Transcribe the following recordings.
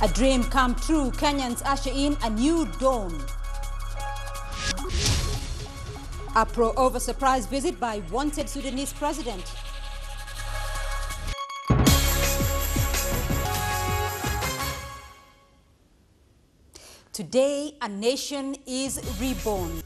A dream come true, Kenyans usher in a new dawn. A pro-over surprise visit by wanted Sudanese president. Today, a nation is reborn.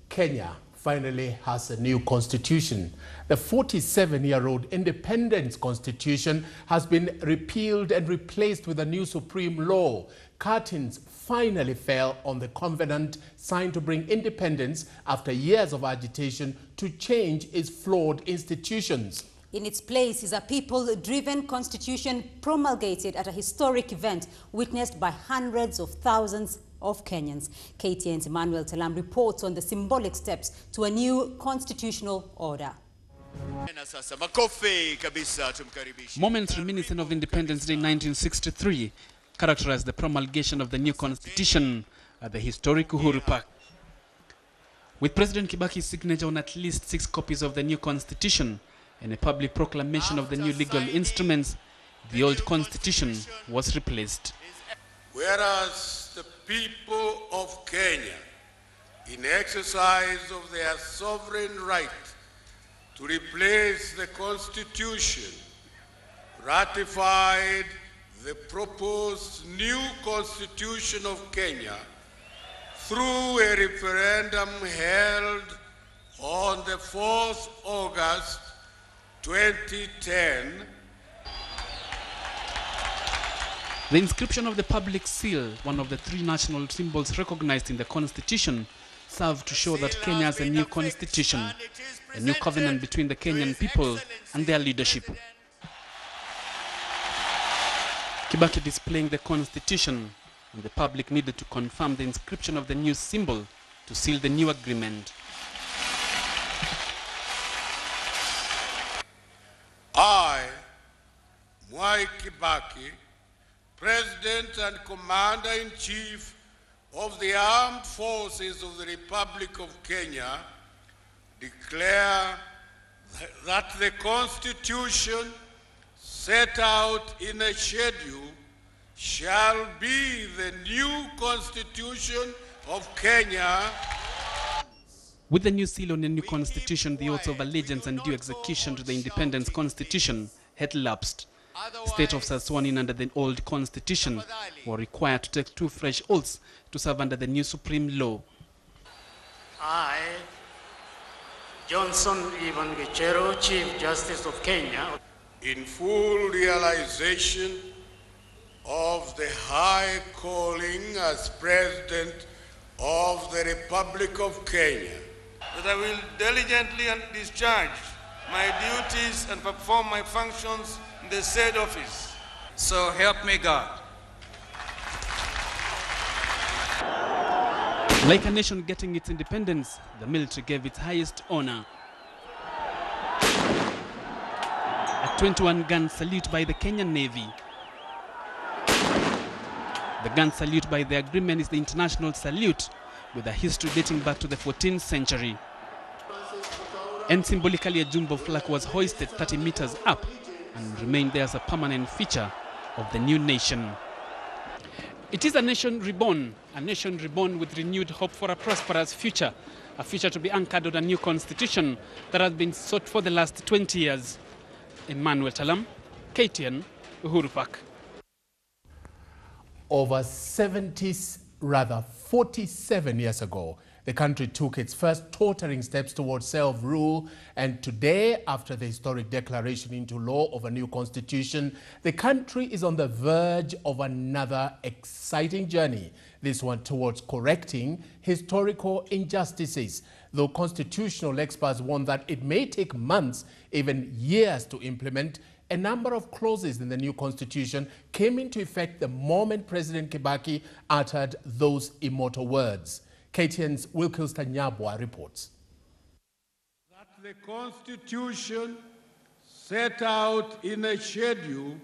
Kenya finally has a new constitution. The 47-year-old independence constitution has been repealed and replaced with a new supreme law. Curtains finally fell on the covenant signed to bring independence after years of agitation to change its flawed institutions. In its place is a people-driven constitution promulgated at a historic event witnessed by hundreds of thousands of Kenyans. KTN's Emmanuel Talam reports on the symbolic steps to a new constitutional order. Moments reminiscent of Independence Day 1963 characterized the promulgation of the new constitution at the historic Uhuru Park. With President Kibaki's signature on at least 6 copies of the new constitution and a public proclamation of the new legal instruments, the old constitution was replaced. Whereas the people of Kenya, in exercise of their sovereign right to replace the constitution, ratified the proposed new constitution of Kenya through a referendum held on the 4th August 2010. The inscription of the public seal, one of the 3 national symbols recognized in the constitution, served to show that Kenya has a new constitution, a new covenant between the Kenyan people and their leadership. Kibaki displaying the constitution, and the public needed to confirm the inscription of the new symbol to seal the new agreement. I, Mwai Kibaki, President and Commander-in-Chief of the Armed Forces of the Republic of Kenya, declare that the Constitution set out in a schedule shall be the new Constitution of Kenya. With the new seal on the new constitution, the oaths of allegiance and due execution to the independence constitution had lapsed. State officers sworn in under the old constitution were required to take 2 fresh oaths to serve under the new supreme law. I, Johnson Ivan Gichero, Chief Justice of Kenya, in full realization of the high calling as President of the Republic of Kenya, that I will diligently discharge my duties and perform my functions in the said office. So help me God. Like a nation getting its independence, the military gave its highest honor. A 21-gun salute by the Kenyan Navy. The gun salute by the agreement is the international salute, with a history dating back to the 14th century. And symbolically, a jumbo flag was hoisted 30 meters up and remained there as a permanent feature of the new nation. It is a nation reborn with renewed hope for a prosperous future, a future to be anchored on a new constitution that has been sought for the last 20 years. Emmanuel Talam, KTN, Uhuru Park. Over 47 years ago, the country took its first tottering steps towards self-rule, and today, after the historic declaration into law of a new constitution, the country is on the verge of another exciting journey, this one towards correcting historical injustices. Though constitutional experts warn that it may take months, even years to implement, a number of clauses in the new constitution came into effect the moment President Kibaki uttered those immortal words. KTN's Wilkilster Nyabwa reports. That the Constitution set out in a schedule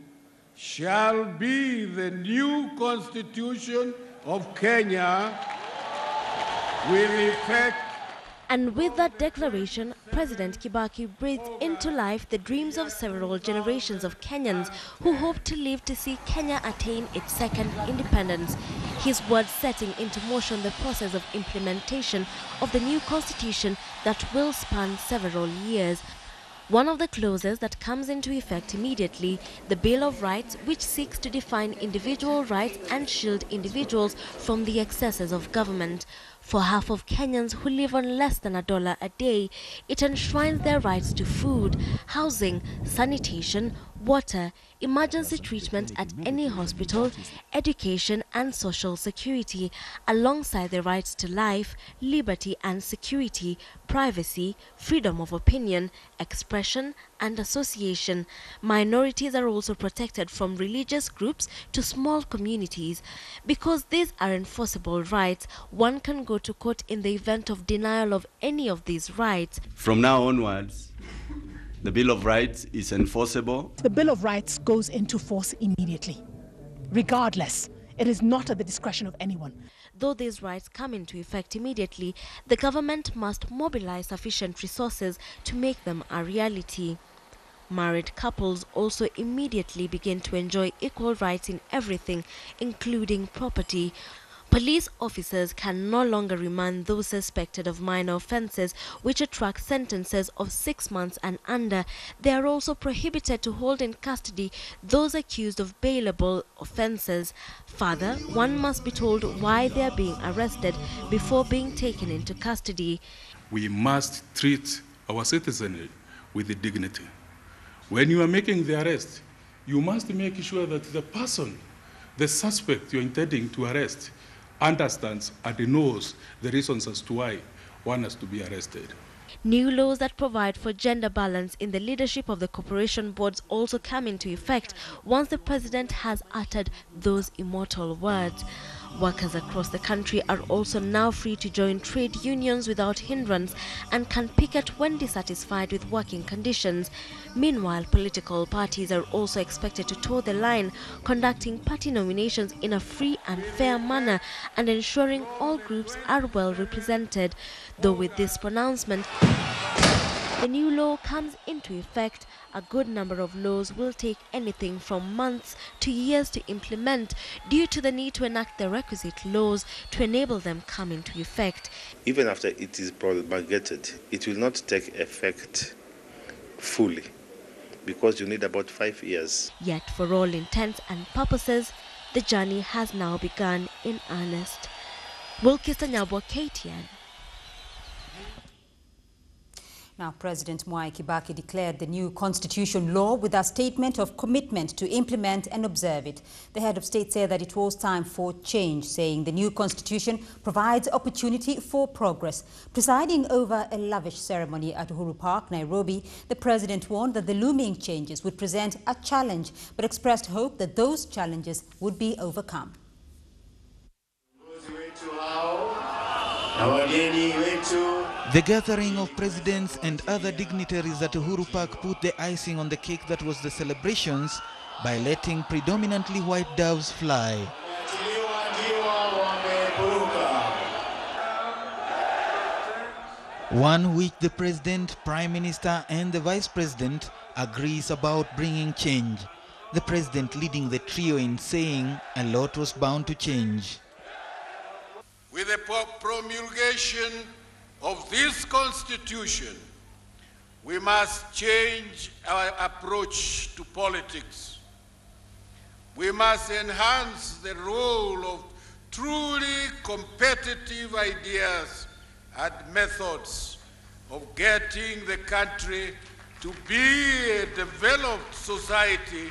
shall be the new Constitution of Kenya with effect. And with that declaration, President Kibaki breathed into life the dreams of several generations of Kenyans who hope to live to see Kenya attain its second independence. His words setting into motion the process of implementation of the new constitution that will span several years. One of the clauses that comes into effect immediately, the Bill of Rights, which seeks to define individual rights and shield individuals from the excesses of government. For half of Kenyans who live on less than $1 a day, it enshrines their rights to food, housing, sanitation, water, emergency treatment at any hospital, education and social security, alongside the rights to life, liberty and security, privacy, freedom of opinion, expression and association. Minorities are also protected from religious groups to small communities. Because these are enforceable rights, one can go to court in the event of denial of any of these rights. From now onwards, the Bill of Rights is enforceable. The Bill of Rights goes into force immediately, regardless. It is not at the discretion of anyone. Though these rights come into effect immediately, the government must mobilize sufficient resources to make them a reality. Married couples also immediately begin to enjoy equal rights in everything, including property. Police officers can no longer remand those suspected of minor offences, which attract sentences of 6 months and under. They are also prohibited to hold in custody those accused of bailable offences. Further, one must be told why they are being arrested before being taken into custody. We must treat our citizenry with dignity. When you are making the arrest, you must make sure that the person, the suspect you're intending to arrest, understands and knows the reasons as to why one has to be arrested. New laws that provide for gender balance in the leadership of the corporation boards also come into effect once the president has uttered those immortal words. Workers across the country are also now free to join trade unions without hindrance and can picket when dissatisfied with working conditions. Meanwhile, political parties are also expected to toe the line, conducting party nominations in a free and fair manner and ensuring all groups are well represented. Though with this pronouncement, the new law comes into effect, a good number of laws will take anything from months to years to implement due to the need to enact the requisite laws to enable them come into effect. Even after it is promulgated, it will not take effect fully because you need about 5 years. Yet for all intents and purposes, the journey has now begun in earnest. Wilkista Nyabwa, KTN. Now, President Mwai Kibaki declared the new constitution law with a statement of commitment to implement and observe it. The head of state said that it was time for change, saying the new constitution provides opportunity for progress. Presiding over a lavish ceremony at Uhuru Park, Nairobi, the president warned that the looming changes would present a challenge, but expressed hope that those challenges would be overcome. The gathering of presidents and other dignitaries at Uhuru Park put the icing on the cake that was the celebrations by letting predominantly white doves fly. One which the president, prime minister and the vice president agrees about bringing change. The president leading the trio in saying a lot was bound to change. With the promulgation of this constitution, we must change our approach to politics. We must enhance the role of truly competitive ideas and methods of getting the country to be a developed society.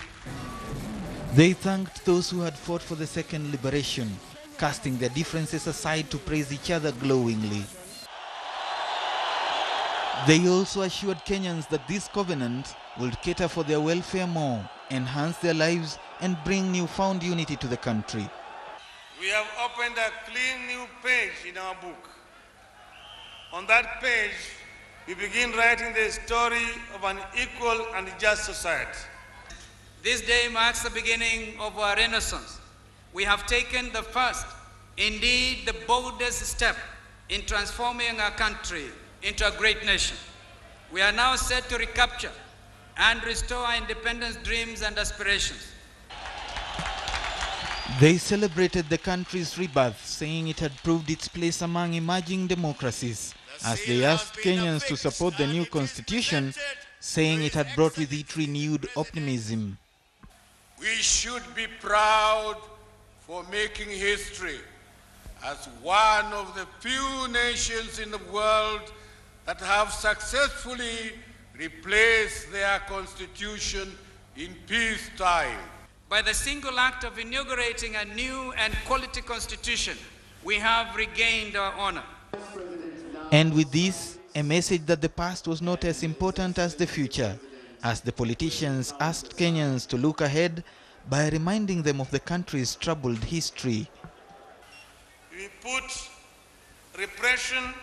They thanked those who had fought for the second liberation, casting their differences aside to praise each other glowingly. They also assured Kenyans that this covenant would cater for their welfare more, enhance their lives, and bring newfound unity to the country. We have opened a clean new page in our book. On that page, we begin writing the story of an equal and just society. This day marks the beginning of our renaissance. We have taken the first, indeed the boldest step in transforming our country into a great nation. We are now set to recapture and restore our independence dreams and aspirations. They celebrated the country's rebirth, saying it had proved its place among emerging democracies, as they asked Kenyans to support the new constitution, saying it had brought with it renewed optimism. We should be proud for making history as one of the few nations in the world that have successfully replaced their constitution in peacetime. By the single act of inaugurating a new and quality constitution, we have regained our honor. And with this, a message that the past was not as important as the future, as the politicians asked Kenyans to look ahead by reminding them of the country's troubled history. We put repression,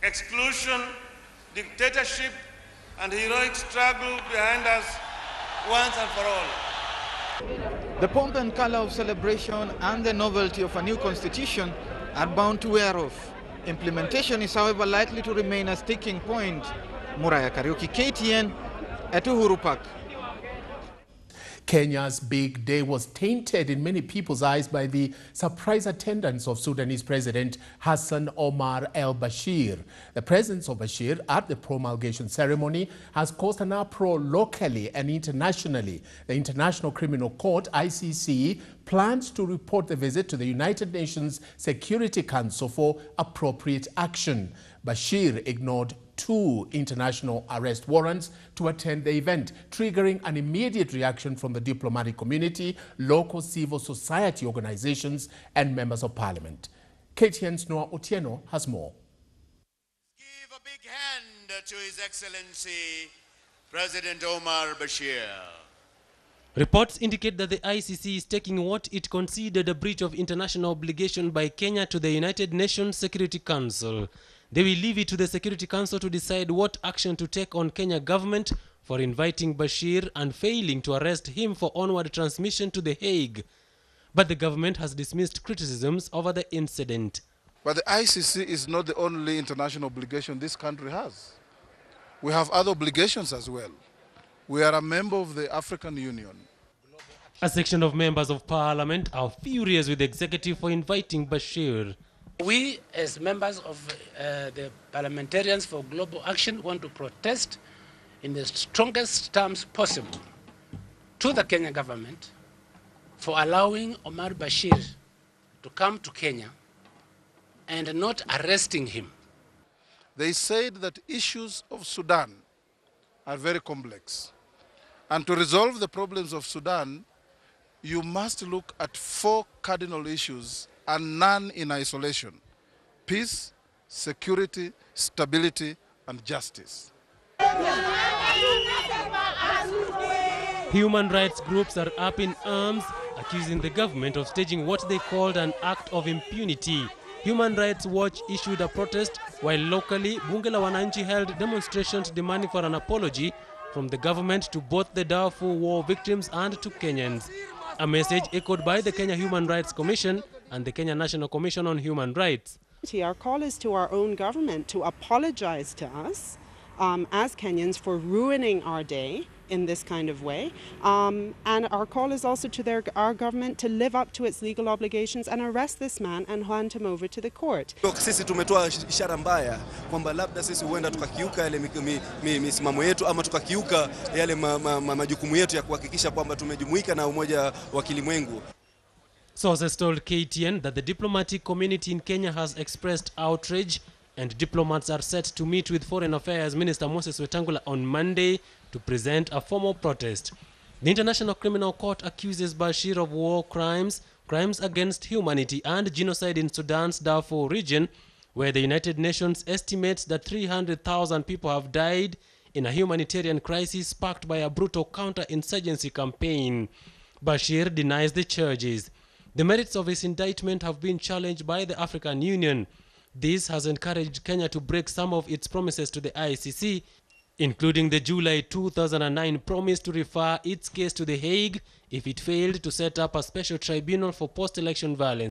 exclusion, dictatorship, and heroic struggle behind us once and for all. The pomp and color of celebration and the novelty of a new constitution are bound to wear off. Implementation is, however, likely to remain a sticking point. Muraya Kariuki, KTN, at Uhuru Park. Kenya's big day was tainted in many people's eyes by the surprise attendance of Sudanese President Hassan Omar al-Bashir. The presence of Bashir at the promulgation ceremony has caused an uproar locally and internationally. The International Criminal Court, ICC, plans to report the visit to the United Nations Security Council for appropriate action. Bashir ignored 2 international arrest warrants to attend the event, triggering an immediate reaction from the diplomatic community, local civil society organizations, and members of parliament. KTN's Noah Otieno has more. Give a big hand to His Excellency President Omar Bashir. Reports indicate that the ICC is taking what it considered a breach of international obligation by Kenya to the United Nations Security Council. They will leave it to the Security Council to decide what action to take on Kenya government for inviting Bashir and failing to arrest him for onward transmission to The Hague. But the government has dismissed criticisms over the incident. But the ICC is not the only international obligation this country has. We have other obligations as well. We are a member of the African Union. A section of members of parliament are furious with the executive for inviting Bashir. We, as members of the Parliamentarians for Global Action, want to protest in the strongest terms possible to the Kenya government for allowing Omar Bashir to come to Kenya and not arresting him. They said that issues of Sudan are very complex. And to resolve the problems of Sudan, you must look at 4 cardinal issues and none in isolation: peace, security, stability, and justice. Human rights groups are up in arms, accusing the government of staging what they called an act of impunity. Human Rights Watch issued a protest, while locally, Bunge la Wananchi held demonstrations demanding for an apology from the government to both the Darfur war victims and to Kenyans. A message echoed by the Kenya Human Rights Commission and the Kenya National Commission on Human Rights. Our call is to our own government to apologize to us as Kenyans for ruining our day in this kind of way. And our call is also to our government to live up to its legal obligations and arrest this man and hand him over to the court. Sisi tumetoa ishara mbaya kwamba labda sisi huenda tukakiuka yale misimamo yetu ama tukakiuka yale majukumu yetu ya kuhakikisha kwamba tumejumuika na umoja wa kilimwengu. Sources told KTN that the diplomatic community in Kenya has expressed outrage, and diplomats are set to meet with Foreign Affairs Minister Moses Wetangula on Monday to present a formal protest. The International Criminal Court accuses Bashir of war crimes, crimes against humanity, and genocide in Sudan's Darfur region, where the United Nations estimates that 300,000 people have died in a humanitarian crisis sparked by a brutal counter-insurgency campaign. Bashir denies the charges. The merits of his indictment have been challenged by the African Union. This has encouraged Kenya to break some of its promises to the ICC, including the July 2009 promise to refer its case to The Hague if it failed to set up a special tribunal for post-election violence.